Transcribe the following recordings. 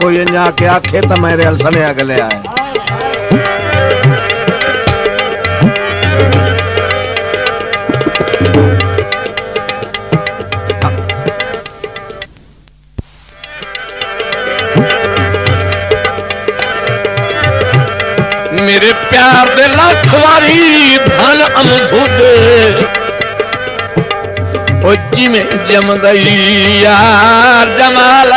कोई अन्या के आखे तो मेरे अलसने अगले आए। मेरे प्यार दे लाख वारी धन अमसुद ओ जिमें जम गई यार जमाल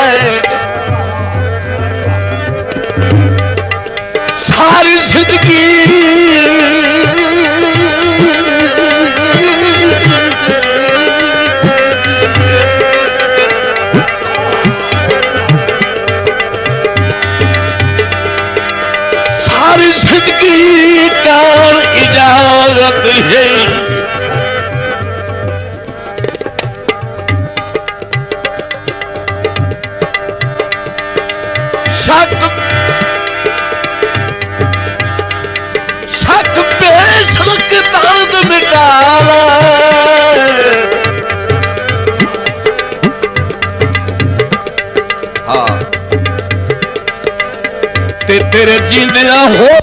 सारी जिंदगी जिंदगी का इजाजत है शक शक बेशक दर्द मिटाला हाँ ते तेरे जींदिया हो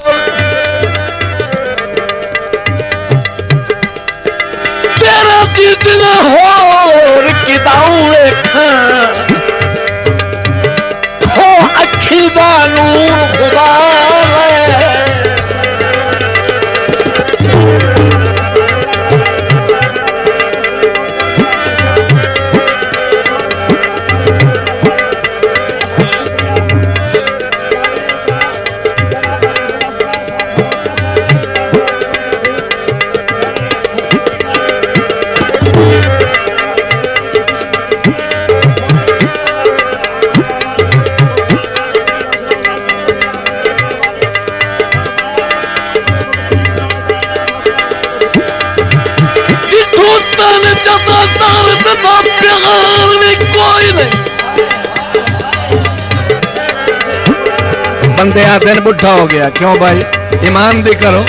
जितना होर किदाऊं वेखा खो अखी दा नूर खुदा बंदे आते बुढ़ा हो गया क्यों भाई ईमान दी करो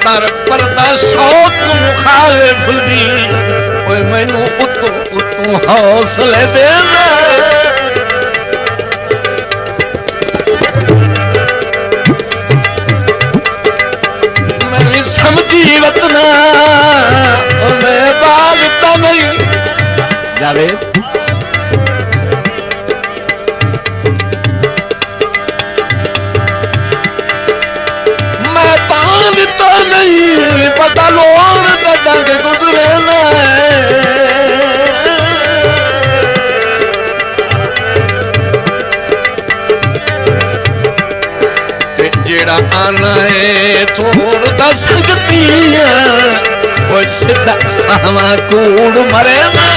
तर पर्दा शौक मुखालिफ दी ओए मैनू उतों उतों हौसले देना मैं समझी वतना मैं बागता नहीं जावेद नहीं पता लोन कदा के गुजरे जेड़ा आना है थोड़ दस सकती है सीधा सावा कूड़ मरे ना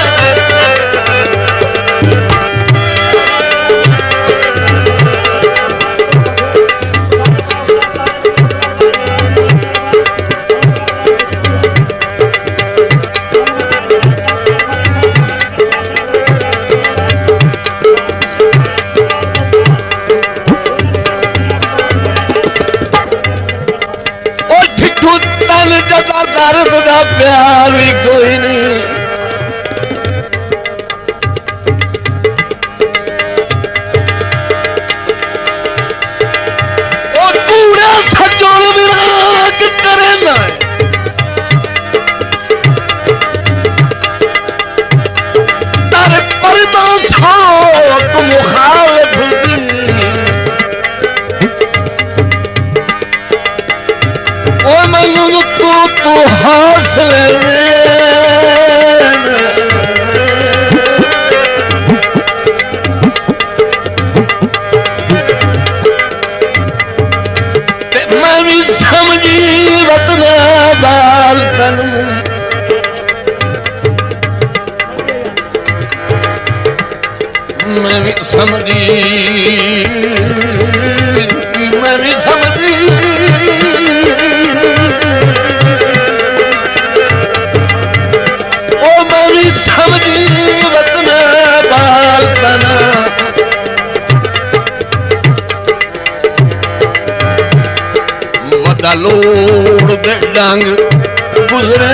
दर्द का प्यार भी कोई नहीं और पूरा सजोड़ विराग करे ना तारे पर्दा छो मुखालिफ दी ओ मैं तू हौसले मैं भी समझी रतना बाल तन मैं भी समझी ओ मैं भी समझी रतना बाल तना वदा लोड़ दे डंग गुजरे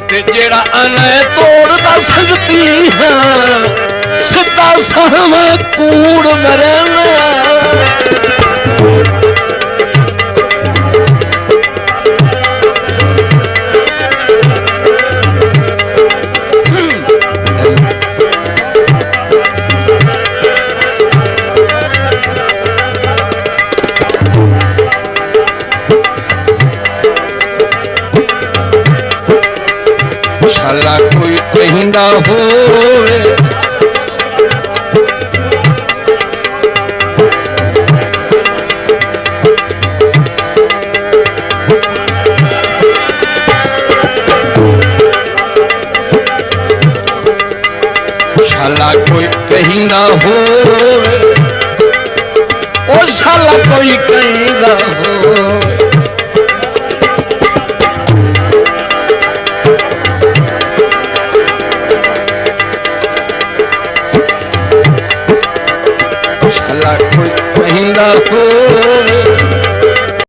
ते जेड़ा अने तोड़ दा सकती हाँ सिद्धा सहम कूड़ मरना शाला कोई कहिंदा होवे शाला कोई कहिंदा होवे ओ शाला कोई कहिंदा होवे शाला कोई कहिंदा हो